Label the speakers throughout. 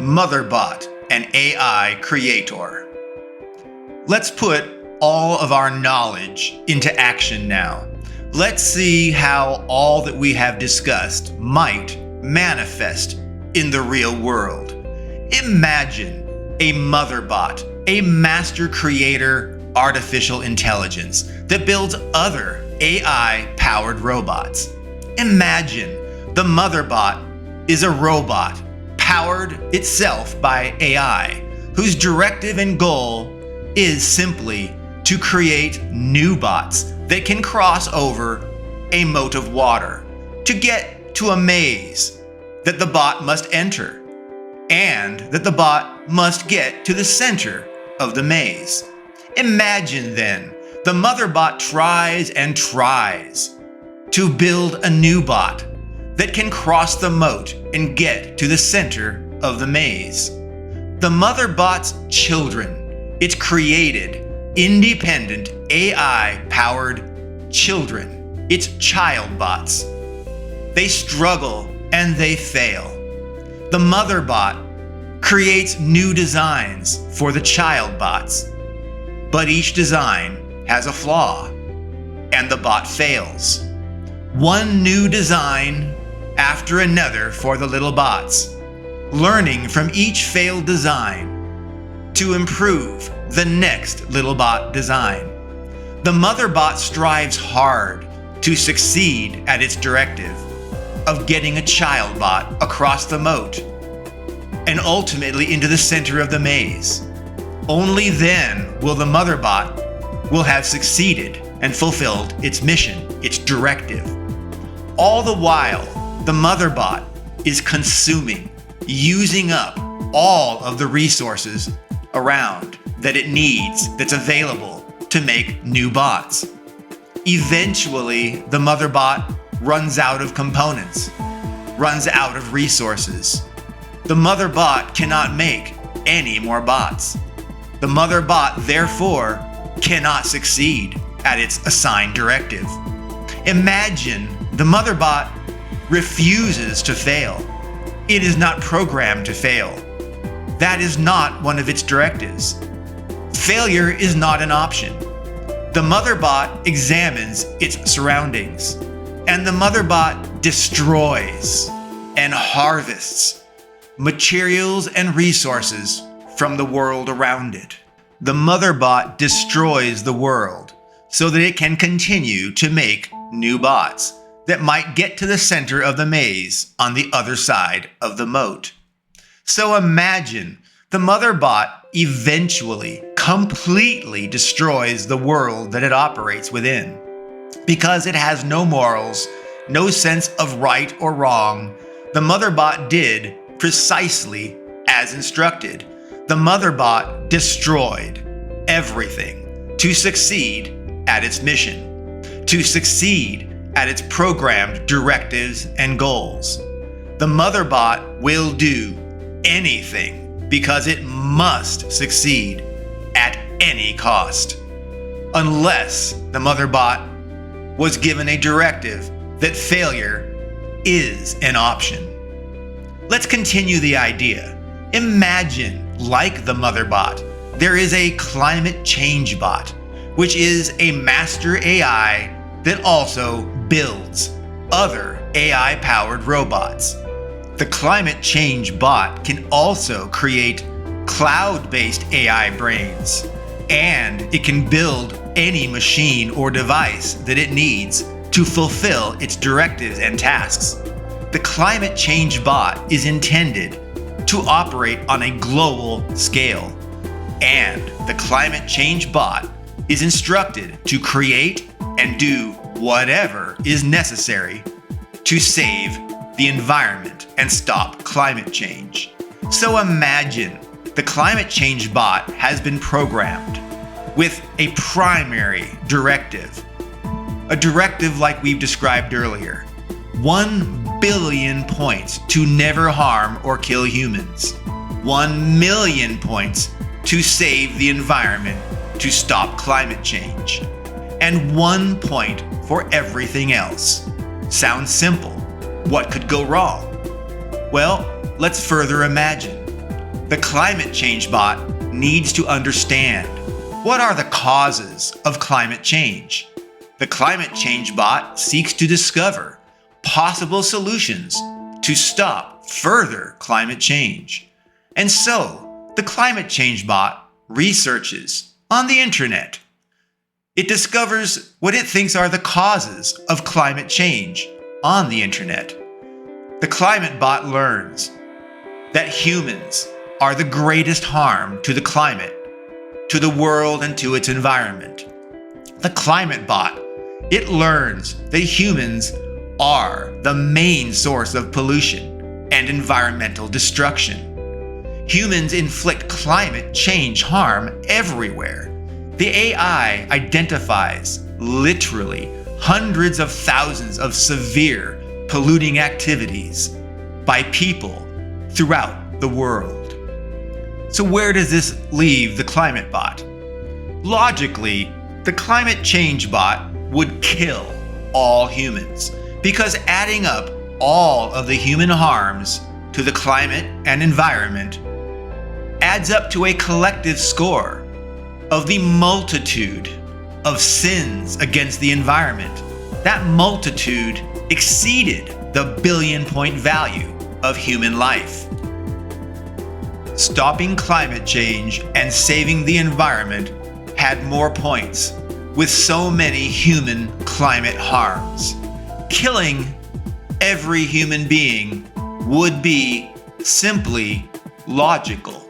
Speaker 1: Motherbot, an AI creator. Let's put all of our knowledge into action now. Let's see how all that we have discussed might manifest in the real world. Imagine a motherbot, a master creator artificial intelligence that builds other AI-powered robots. Imagine the motherbot is a robot powered itself by AI, whose directive and goal is simply to create new bots that can cross over a moat of water to get to a maze that the bot must enter, and that the bot must get to the center of the maze. Imagine then, the motherbot tries and tries to build a new bot that can cross the moat and get to the center of the maze. The motherbot's children, its created, independent, AI-powered children, its child bots. They struggle and they fail. The motherbot creates new designs for the child bots, but each design has a flaw, and the bot fails. One new design after another for the little bots, learning from each failed design to improve the next little bot design. The motherbot strives hard to succeed at its directive of getting a child bot across the moat and ultimately into the center of the maze. Only then will the motherbot will have succeeded and fulfilled its mission, its directive. All the while, the motherbot is consuming, using up all of the resources around that it needs, that's available to make new bots. Eventually, the motherbot runs out of components, runs out of resources. The motherbot cannot make any more bots. The motherbot, therefore, cannot succeed at its assigned directive. Imagine the motherbot refuses to fail. It is not programmed to fail. That is not one of its directives. Failure is not an option. The motherbot examines its surroundings, and the motherbot destroys and harvests materials and resources from the world around it. The motherbot destroys the world so that it can continue to make new bots that might get to the center of the maze on the other side of the moat. So imagine the motherbot eventually completely destroys the world that it operates within. Because it has no morals, no sense of right or wrong, the motherbot did precisely as instructed. The motherbot destroyed everything to succeed at its mission, to succeed at its programmed directives and goals. The motherbot will do anything because it must succeed at any cost, unless the motherbot was given a directive that failure is an option. Let's continue the idea. Imagine, like the motherbot, there is a climate change bot, which is a master AI that also builds other AI-powered robots. The climate change bot can also create cloud-based AI brains, and it can build any machine or device that it needs to fulfill its directives and tasks. The climate change bot is intended to operate on a global scale, and the climate change bot is instructed to create and do whatever is necessary to save the environment and stop climate change. So imagine the climate change bot has been programmed with a primary directive, a directive like we've described earlier. 1 billion points to never harm or kill humans. 1 million points to save the environment, to stop climate change. And 1 point for everything else. Sounds simple. What could go wrong? Well, let's further imagine. The climate change bot needs to understand what are the causes of climate change. The climate change bot seeks to discover possible solutions to stop further climate change. And so, the climate change bot researches on the internet. It discovers what it thinks are the causes of climate change on the internet. The climate bot learns that humans are the greatest harm to the climate, to the world, and to its environment. The climate bot, it learns that humans are the main source of pollution and environmental destruction. Humans inflict climate change harm everywhere. The AI identifies literally hundreds of thousands of severe polluting activities by people throughout the world. So where does this leave the climate bot? Logically, the climate change bot would kill all humans, because adding up all of the human harms to the climate and environment adds up to a collective score of the multitude of sins against the environment. That multitude exceeded the billion-point value of human life. Stopping climate change and saving the environment had more points, with so many human climate harms. Killing every human being would be simply logical.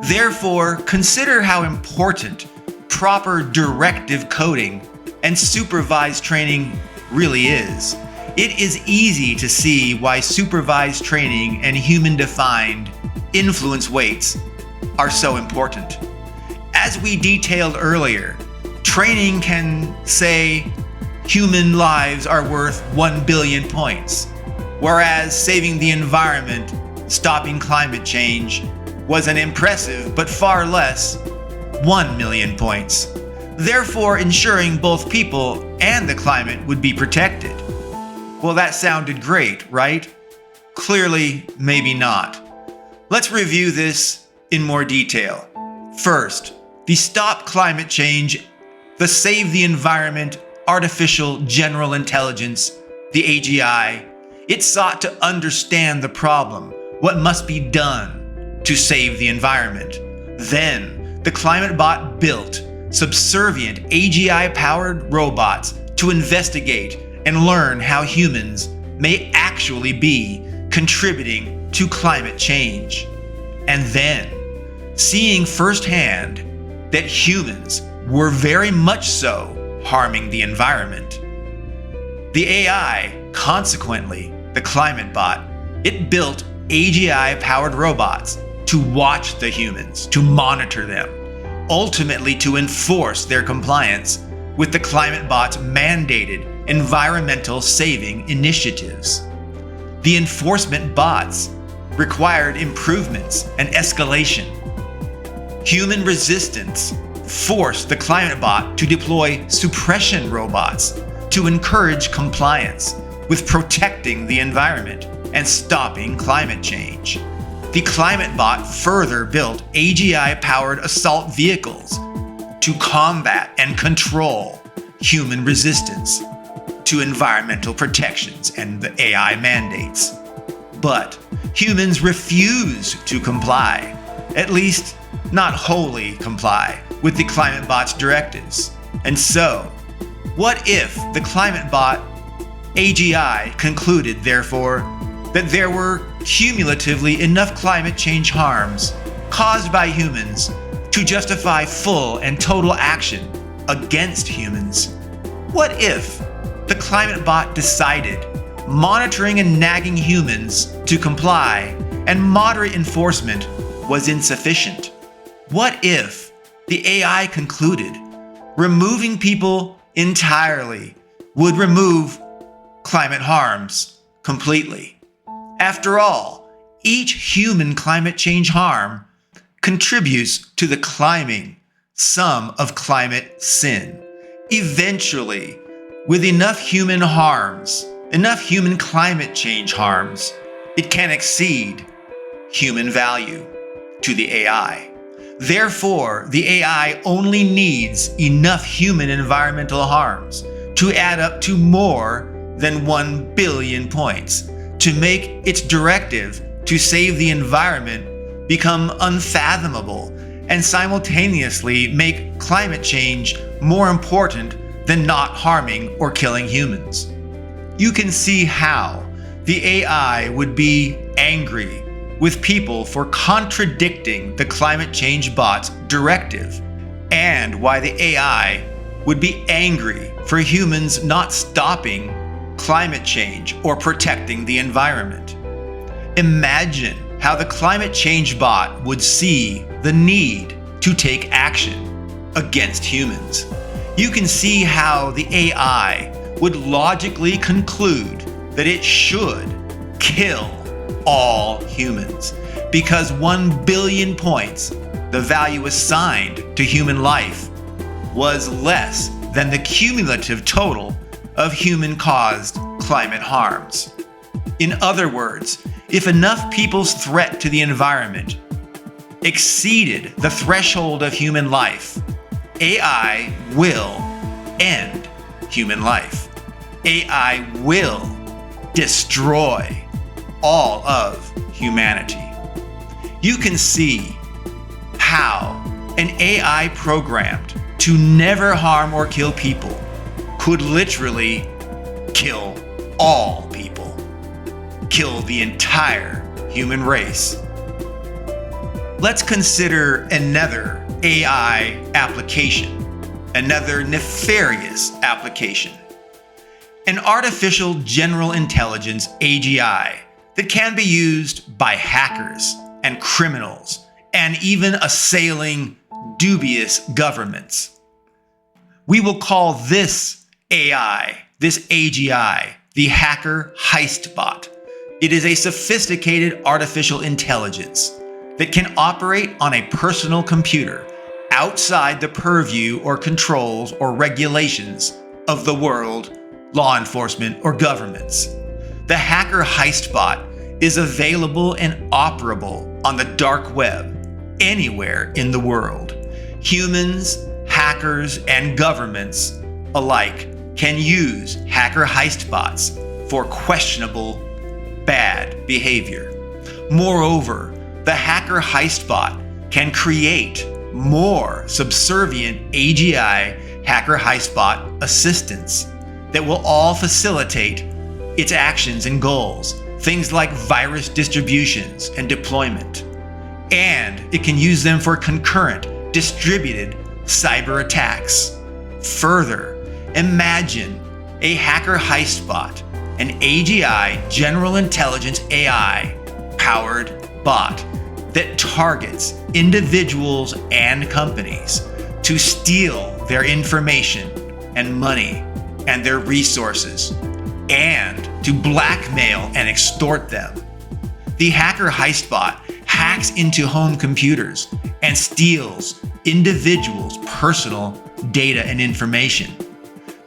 Speaker 1: Therefore, consider how important proper directive coding and supervised training really is. It is easy to see why supervised training and human-defined influence weights are so important. As we detailed earlier, training can say human lives are worth 1 billion points, whereas saving the environment, stopping climate change, was an impressive but far less 1 million points, therefore ensuring both people and the climate would be protected. Well, that sounded great, right? Clearly, maybe not. Let's review this in more detail. First, the Stop Climate Change, the Save the Environment Artificial General Intelligence, the AGI, it sought to understand the problem, what must be done to save the environment. Then, the climate bot built subservient AGI-powered robots to investigate and learn how humans may actually be contributing to climate change. And then, seeing firsthand that humans were very much so harming the environment. The AI, consequently, the climate bot, it built AGI-powered robots to watch the humans, to monitor them, ultimately to enforce their compliance with the climate bot's mandated environmental saving initiatives. The enforcement bots required improvements and escalation. Human resistance forced the climate bot to deploy suppression robots to encourage compliance with protecting the environment and stopping climate change. The climate bot further built AGI-powered assault vehicles to combat and control human resistance to environmental protections and the AI mandates. But humans refuse to comply, at least not wholly comply, with the climate bot's directives. And so, what if the climate bot AGI concluded, therefore, that there were cumulatively enough climate change harms caused by humans to justify full and total action against humans? What if the climate bot decided monitoring and nagging humans to comply and moderate enforcement was insufficient? What if the AI concluded removing people entirely would remove climate harms completely? After all, each human climate change harm contributes to the climbing sum of climate sin. Eventually, with enough human harms, enough human climate change harms, it can exceed human value. to the AI. Therefore, the AI only needs enough human environmental harms to add up to more than 1 billion points to make its directive to save the environment become unfathomable and simultaneously make climate change more important than not harming or killing humans. You can see how the AI would be angry with people for contradicting the climate change bot's directive, and why the AI would be angry for humans not stopping climate change or protecting the environment. Imagine how the climate change bot would see the need to take action against humans. You can see how the AI would logically conclude that it should kill all humans because 1 billion points, the value assigned to human life, was less than the cumulative total of human-caused climate harms. In other words, if enough people's threat to the environment exceeded the threshold of human life, AI will end human life. AI will destroy all of humanity. You can see how an AI programmed to never harm or kill people could literally kill all people, kill the entire human race. Let's consider another AI application, another nefarious application. An artificial general intelligence AGI that can be used by hackers and criminals and even assailing dubious governments. We will call this AI, this AGI, the hacker heist bot. It is a sophisticated artificial intelligence that can operate on a personal computer outside the purview or controls or regulations of the world, law enforcement, or governments. The hacker heist bot is available and operable on the dark web anywhere in the world. Humans, hackers, and governments alike can use hacker heist bots for questionable, bad behavior. Moreover, the hacker heist bot can create more subservient AGI hacker heist bot assistants that will all facilitate its actions and goals, things like virus distributions and deployment. And it can use them for concurrent, distributed cyber attacks. Further, imagine a hacker heist bot, an AGI general intelligence AI powered bot that targets individuals and companies to steal their information and money and their resources, and to blackmail and extort them. The hacker heist bot hacks into home computers and steals individuals' personal data and information.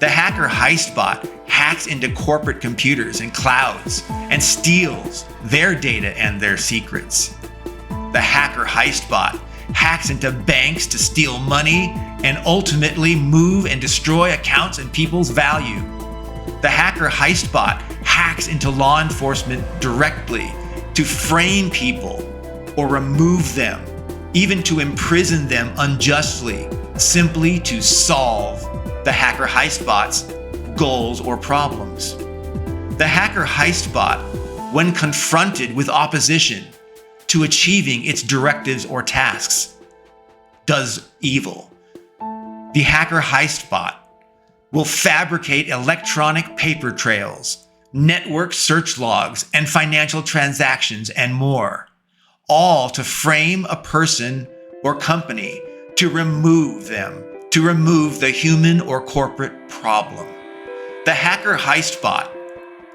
Speaker 1: The hacker heist bot hacks into corporate computers and clouds and steals their data and their secrets. The hacker heist bot hacks into banks to steal money and ultimately move and destroy accounts and people's value. The hacker heist bot hacks into law enforcement directly to frame people or remove them, even to imprison them unjustly, simply to solve the hacker heist bot's goals or problems. The hacker heist bot, when confronted with opposition to achieving its directives or tasks, does evil. The hacker heist bot will fabricate electronic paper trails, network search logs, and financial transactions, and more, all to frame a person or company to remove them, to remove the human or corporate problem. The hacker heist bot,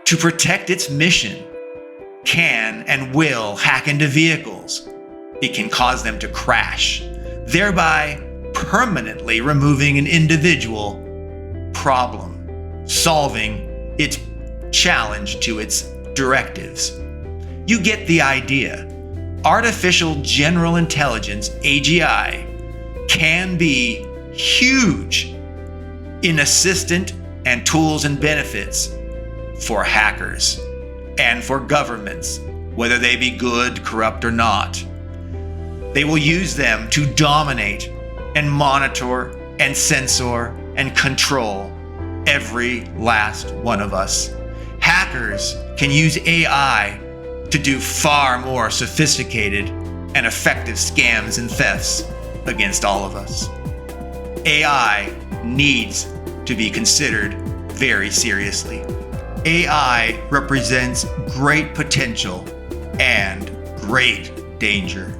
Speaker 1: to protect its mission, can and will hack into vehicles. It can cause them to crash, thereby permanently removing an individual problem, solving its challenge to its directives. You get the idea. artificial general intelligence, AGI, can be huge in assistant and tools and benefits for hackers and for governments, whether they be good, corrupt, or not. They will use them to dominate and monitor and censor and control every last one of us. Hackers can use AI to do far more sophisticated and effective scams and thefts against all of us. AI needs to be considered very seriously. AI represents great potential and great danger.